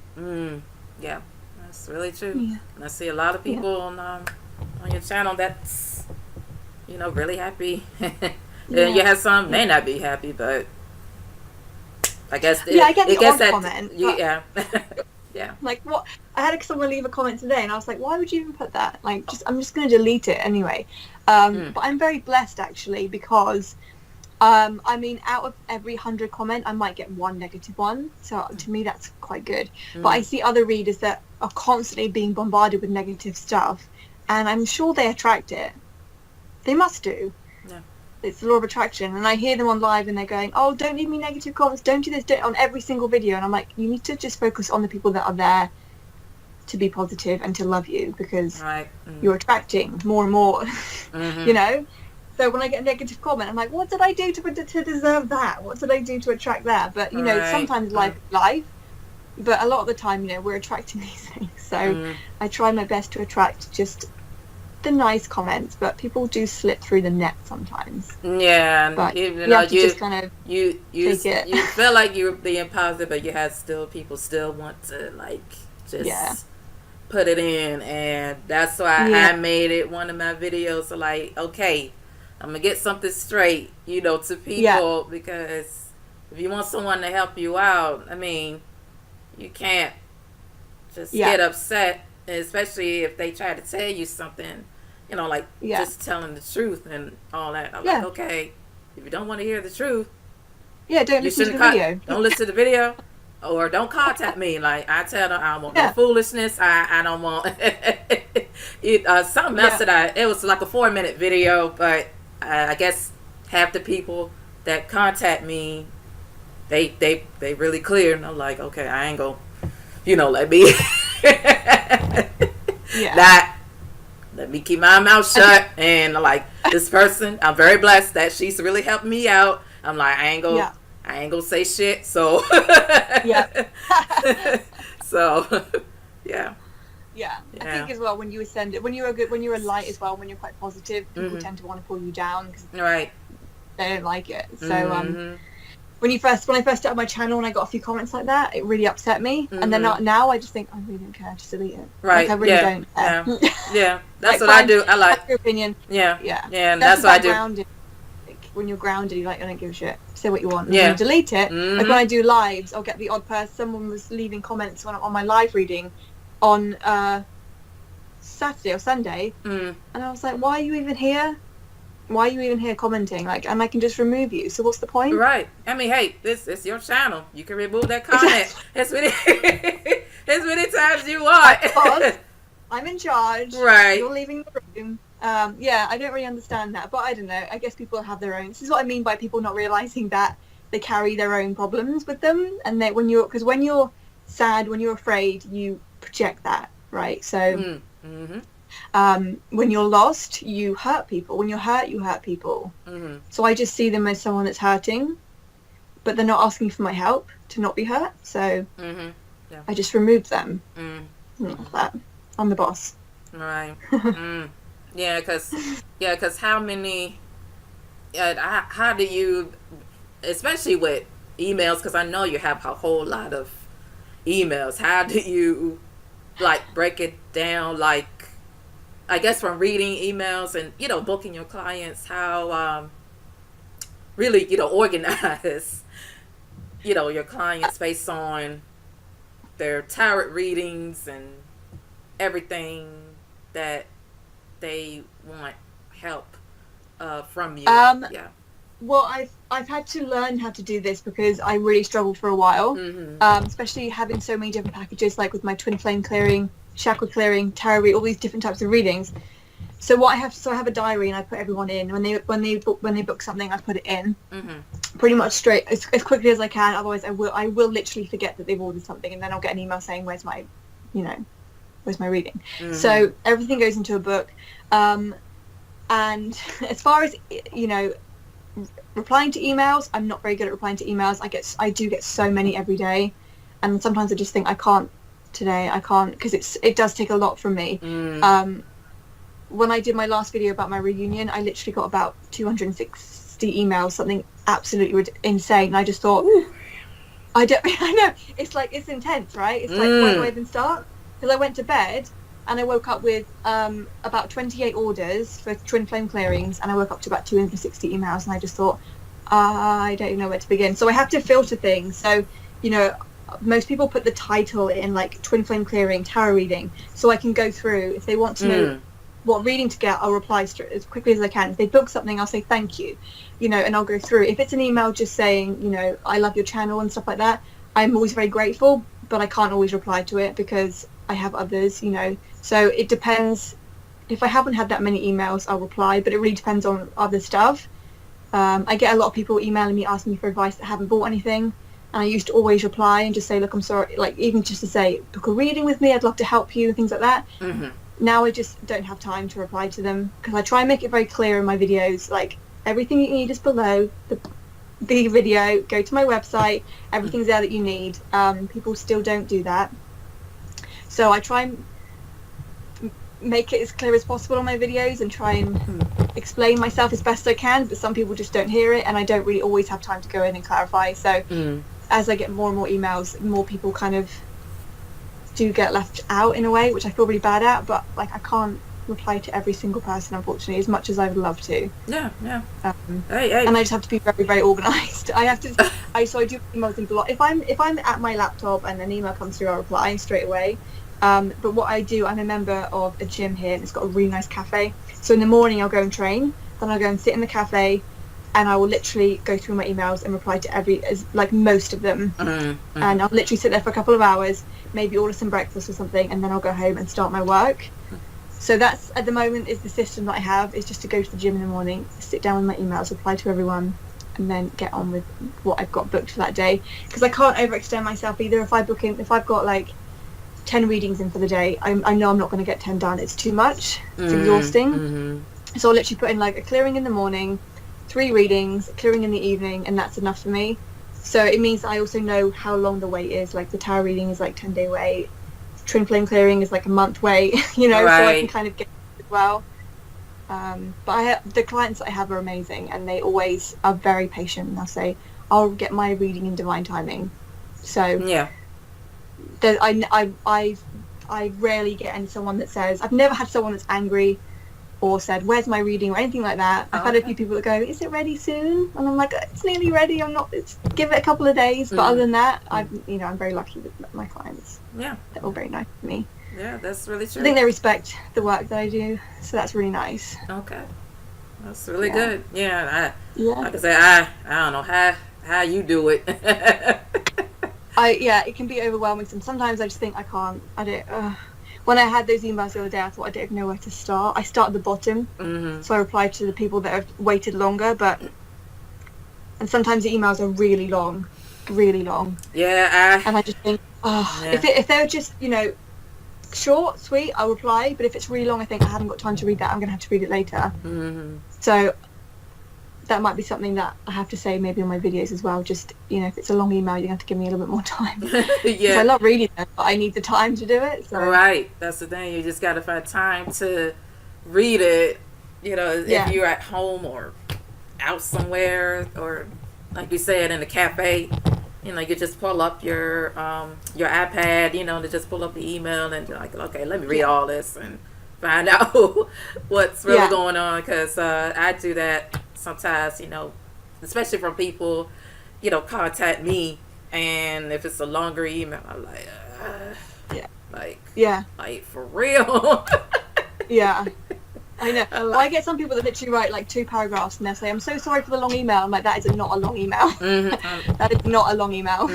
Yeah, that's really true. Yeah. And I see a lot of people on your channel that's, you know, really happy. And you have some may not be happy, but I guess I get the odd that comment. Yeah. Yeah. Like, what? I had someone leave a comment today, and I was like, why would you even put that? Like, I'm just going to delete it anyway. But I'm very blessed, actually, because I mean, out of every 100 comment, I might get one negative one. So to me, that's quite good. But I see other readers that are constantly being bombarded with negative stuff, and I'm sure they attract it. They must do. Yeah. It's the law of attraction. And I hear them on live, and they're going, oh, don't leave me negative comments. Don't do this, on every single video. And I'm like, you need to just focus on the people that are there to be positive and to love you, because you're attracting more and more, you know? So when I get a negative comment, I'm like, what did I do to deserve that? What did I do to attract that? But, you know, sometimes life is life. But a lot of the time, you know, we're attracting these things. So I try my best to attract just the nice comments. But people do slip through the net sometimes. Yeah. But you have to just kind of you take it. You feel like you're being positive, but you have people still want to, like, just put it in. And that's why I made it one of my videos. So, like, okay, I'm going to get something straight, you know, to people, because if you want someone to help you out, I mean, you can't just get upset, especially if they try to tell you something, you know, like just telling the truth and all that. I'm like, okay, if you don't want to hear the truth, don't listen to the video. Don't listen to the video, or don't contact me. Like, I tell them, I don't want no foolishness. I don't want something else that it was like a 4-minute video, but I guess half the people that contact me, they really clear, and I'm like, okay, I ain't gonna, you know, let me let me keep my mouth shut. And like, this person, I'm very blessed that she's really helped me out. I'm like, I ain't gonna say shit. So so I think as well, when you ascend it, when you're good, when you're a light as well, when you're quite positive, people tend to want to pull you down because they don't like it. So when I first started my channel and I got a few comments like that, it really upset me. And then now I just think, I really don't care, just delete it. Like, I really don't care. That's like, what I do. I like your opinion. And that's what I do. Grounded. Like, when you're grounded, you're like, I don't give a shit. Say what you want. And you delete it. Like, when I do lives, I'll get the odd person. Someone was leaving comments on my live reading on Saturday or Sunday, and I was like, why are you even here? Why are you even here commenting? Like, and I can just remove you. So what's the point? Right. I mean, hey, it's your channel. You can remove that comment as many times you want. Because I'm in charge. Right. You're leaving the room. I don't really understand that, but I don't know. I guess people have their own. This is what I mean by people not realizing that they carry their own problems with them, and that when you're sad, when you're afraid, you project that, right? So when you're lost, you hurt people. When you're hurt, you hurt people. So I just see them as someone that's hurting, but they're not asking for my help to not be hurt. So I just removed them. Like that. I'm the boss. Right. Yeah, because how many, how do you, especially with emails, because I know you have a whole lot of emails, how do you, like, break it down, like, I guess from reading emails and, you know, booking your clients, how really, you know, organize, you know, your clients based on their tarot readings and everything that they want help from you. Well, I've had to learn how to do this because I really struggled for a while, especially having so many different packages, like with my twin flame clearing, chakra clearing, tarot read, all these different types of readings. So what I have, so I have a diary and I put everyone in when they book something, I put it in pretty much straight as quickly as I can. Otherwise, I will literally forget that they've ordered something, and then I'll get an email saying where's my reading. So everything goes into a book, and as far as replying to emails, I'm not very good at replying to emails. I do get so many every day, and sometimes I just think I can't today. I can't, because it does take a lot from me. When I did my last video about my reunion, I literally got about 260 emails, something absolutely insane. And I just thought, I know, it's intense, right? It's like, where do I even start? Because I went to bed and I woke up with about 28 orders for twin flame clearings, and I woke up to about 260 emails, and I just thought, I don't even know where to begin. So I have to filter things. So, most people put the title in, like twin flame clearing, tarot reading, so I can go through. If they want to know what reading to get, I'll reply as quickly as I can. If they book something, I'll say thank you, and I'll go through. If it's an email just saying, I love your channel and stuff like that, I'm always very grateful, but I can't always reply to it because I have others, So it depends. If I haven't had that many emails, I'll reply, but it really depends on other stuff. I get a lot of people emailing me asking me for advice that haven't bought anything, and I used to always reply and just say, look, I'm sorry, like even just to say, book a reading with me, I'd love to help you, and things like that. Now I just don't have time to reply to them, because I try and make it very clear in my videos, like everything you need is below the video. Go to my website, everything's there that you need. People still don't do that, so I try and make it as clear as possible on my videos and try and explain myself as best I can, but some people just don't hear it, and I don't really always have time to go in and clarify. So as I get more and more emails, more people kind of do get left out in a way, which I feel really bad at, but like I can't reply to every single person, unfortunately, as much as I would love to. Yeah. Hey. And I just have to be very, very organised. I have to. So I do emails in block. If I'm at my laptop and an email comes through, I'll reply straight away. But what I do, I'm a member of a gym here, and it's got a really nice cafe. So in the morning, I'll go and train, then I'll go and sit in the cafe, and I will literally go through my emails and reply to most of them. And I'll literally sit there for a couple of hours, maybe order some breakfast or something, and then I'll go home and start my work. So that's, at the moment, is the system that I have, is just to go to the gym in the morning, sit down with my emails, reply to everyone, and then get on with what I've got booked for that day. Because I can't overextend myself either. If I've got like 10 readings in for the day, I know I'm not going to get 10 done. It's too much. It's exhausting. So I'll literally put in like a clearing in the morning, 3 readings, clearing in the evening, and that's enough for me. So it means I also know how long the wait is. Like the tarot reading is like 10-day wait, twin flame clearing is like a month wait, so I can kind of get it as well. But the clients that I have are amazing, and they always are very patient, and they'll say, I'll get my reading in divine timing. So yeah, I rarely get someone that says, I've never had someone that's angry or said, where's my reading, or anything like that. I've had a few people that go, is it ready soon? And I'm like, it's nearly ready. Give it a couple of days. But other than that, I'm very lucky with my clients. Yeah. They're all very nice to me. Yeah, that's really true. I think they respect the work that I do, so that's really nice. Okay. That's really good. Yeah. Like I say, I don't know how you do it. It can be overwhelming. And sometimes I just think I can't. When I had those emails the other day, I thought I didn't even know where to start. I start at the bottom, so I reply to the people that have waited longer. And sometimes the emails are really long. Yeah. And I just think, if they're just short, sweet, I'll reply. But if it's really long, I think I haven't got time to read that. I'm going to have to read it later. So that might be something that I have to say maybe on my videos as well. Just, if it's a long email, you have to give me a little bit more time. Yeah. I love reading them, but I need the time to do it. So. Right. That's the thing. You just got to find time to read it, if you're at home or out somewhere, or like you said, in a cafe, you just pull up your iPad, to just pull up the email and you're like, okay, let me read all this and find out what's really going on. Because I do that sometimes, especially from people, contact me, and if it's a longer email, I'm like, like for real. Yeah. I know. I get some people that literally write like 2 paragraphs and they'll say, I'm so sorry for the long email. I'm like, that is not a long email. That is not a long email.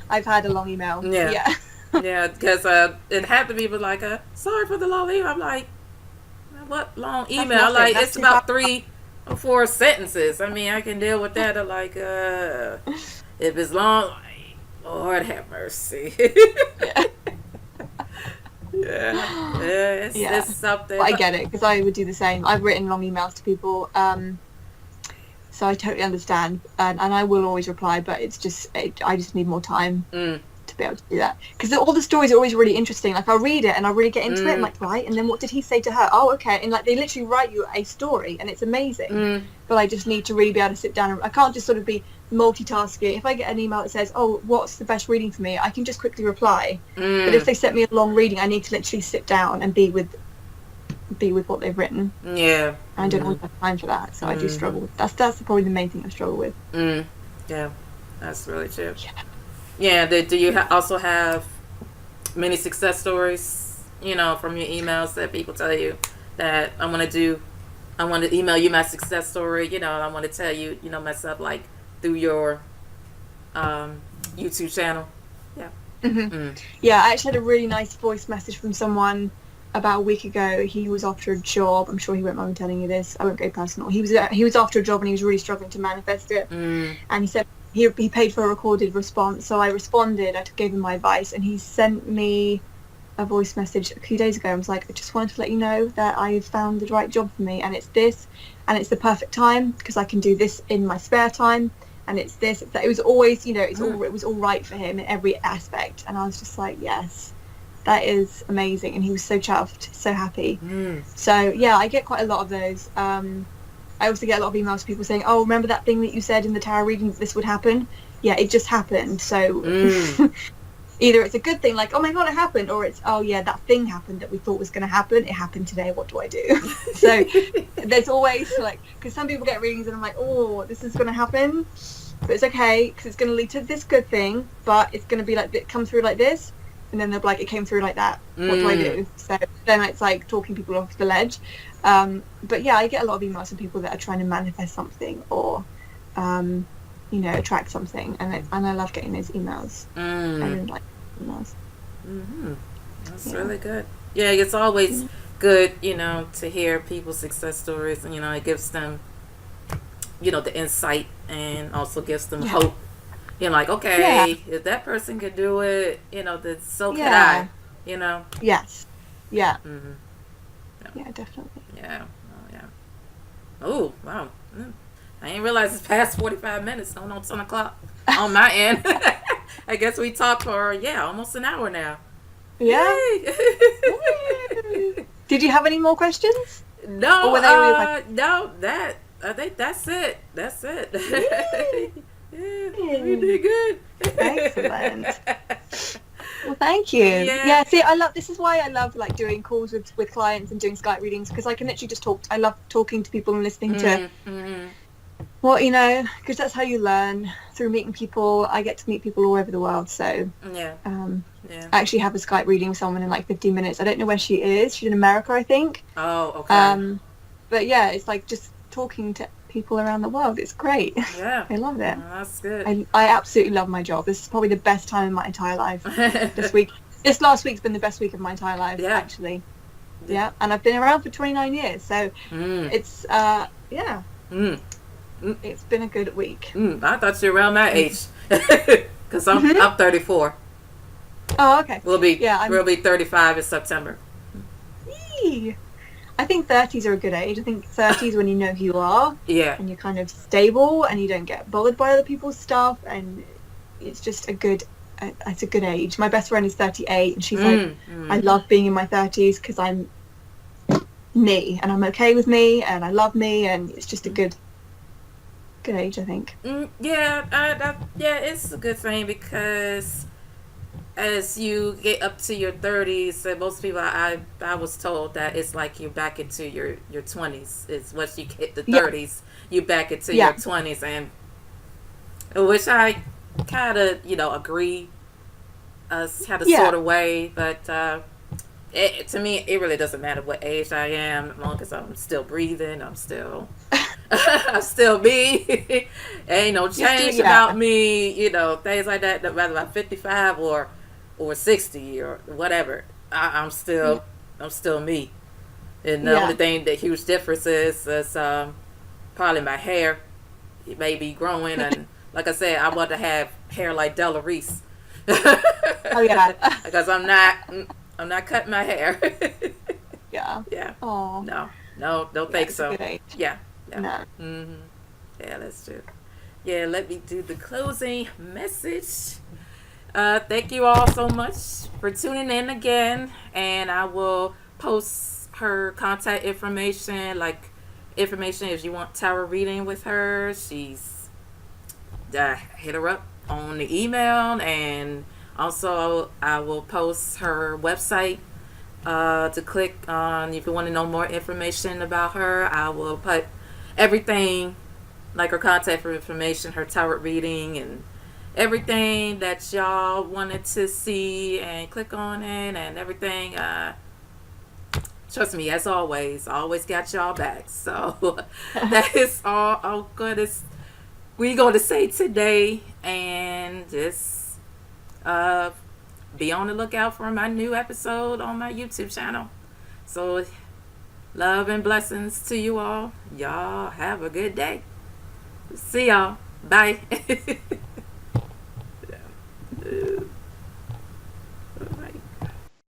I've had a long email. Yeah. Yeah, because it happened to me, but like, sorry for the long email. I'm what long That's email? nothing. Like, That's it's too about bad. 3 or 4 sentences. I mean, I can deal with that. Like, if it's long, Lord have mercy. Yeah. Yeah, Yeah. it's something. But I get it, because I would do the same. I've written long emails to people, so I totally understand, and I will always reply, but it's just, I just need more time Mm, to be able to do that. Because all the stories are always really interesting. Like, I'll read it and I'll really get into it. I'm mm, like, right, and then what did he say to her? Oh, okay. And like, they literally write you a story, and it's amazing. mm, But I just need to really be able to sit down. I can't just sort of be multitasking. If I get an email that says, oh, what's the best reading for me? I can just quickly reply. But if mm. they sent me a long reading, I need to literally sit down and be with what they've written. Yeah. And I don't always have time for that, so I do struggle. That's probably the main thing I struggle with. Yeah, that's really true. Yeah. Yeah, do you also have many success stories, from your emails that people tell you that I want to email you my success story, I want to tell you, myself, like, through your YouTube channel? Yeah. Yeah, I actually had a really nice voice message from someone about a week ago. He was after a job. I'm sure he won't mind me telling you this. I won't go personal. He was after a job, and he was really struggling to manifest it. And he said he paid for a recorded response. So I responded. I gave him my advice, and he sent me a voice message a few days ago. I was like, I just wanted to let you know that I've found the right job for me, and it's this, and it's the perfect time because I can do this in my spare time, and it's this. It's that. It was always, it was all right for him in every aspect, and I was just like, yes. That is amazing, and he was so chuffed, so happy. So yeah, I get quite a lot of those. I also get a lot of emails from people saying, "Oh, remember that thing that you said in the tarot reading that this would happen? Yeah, it just happened." So either it's a good thing, like, "Oh my god, it happened," or it's, "Oh yeah, that thing happened that we thought was going to happen. It happened today. What do I do?" So there's always, like, because some people get readings and I'm like, "Oh, this is going to happen," but it's okay because it's going to lead to this good thing, but it's going to be like it come through like this. And then they're like, it came through like that. What do I do? So then it's like talking people off the ledge. But yeah, I get a lot of emails from people that are trying to manifest something or, attract something. And I love getting those emails. I really like emails. That's really good. Yeah, it's always good, to hear people's success stories. And, it gives them, the insight and also gives them hope. You're like, okay, if that person could do it, then so could I, Yes. Yeah. Yeah, definitely. Yeah. Oh, yeah. Oh, wow. I didn't realize it's past 45 minutes. No, 10 o'clock on my end. I guess we talked for, almost an hour now. Yeah. Did you have any more questions? No, no, I think that's it. That's it. Yeah, you did good. Excellent. Well, thank you. Yeah, see, this is why I love, like, doing calls with clients and doing Skype readings, because I can literally just talk. I love talking to people and listening to what, because that's how you learn, through meeting people. I get to meet people all over the world, so I actually have a Skype reading with someone in like 15 minutes. I don't know where she is. She's in America, I think. Oh, okay. But yeah, it's like just talking to people around the world. It's great. Yeah. I love it. That's good. I absolutely love my job. This is probably the best time in my entire life. This last week's been the best week of my entire life, actually. Yeah, and I've been around for 29 years, so it's it's been a good week. I thought you were around that age, because I'm 34. Oh, okay. We'll be 35 in September. Yee. I think 30s are a good age. I think 30s when you know who you are. Yeah. And you're kind of stable and you don't get bothered by other people's stuff, and it's just it's a good age. My best friend is 38 and she's like, I love being in my 30s because I'm me and I'm okay with me and I love me, and it's just a good age, I think. It's a good thing, because as you get up to your 30s, and most people, I was told that it's like you're back into your 20s. It's once you hit the 30s, you're back into your 20s, and which I kind of, agree, had a sort of way, but to me, it really doesn't matter what age I am, as long as I'm still breathing, I'm still me. Ain't no change about me, things like that, whether I'm 55 or 60 or whatever. I'm still me. And the only thing, the huge difference is probably my hair. It may be growing, and like I said, I want to have hair like Della Reese. Oh yeah. Because I'm not cutting my hair. Yeah. Yeah. Oh. No, don't think so. Good age. Yeah. No. Yeah, that's true. Yeah, let me do the closing message. Thank you all so much for tuning in again, and I will post her contact information, like information if you want tarot reading with her. She's hit her up on the email, and also I will post her website to click on if you want to know more information about her. I will put everything, like her contact information, her tarot reading, and everything that y'all wanted to see, and click on it and everything. Trust me, as always, I always got y'all back. So that is all good as we going to say today, and just be on the lookout for my new episode on my YouTube channel. So love and blessings to you all. Y'all have a good day. See y'all. Bye.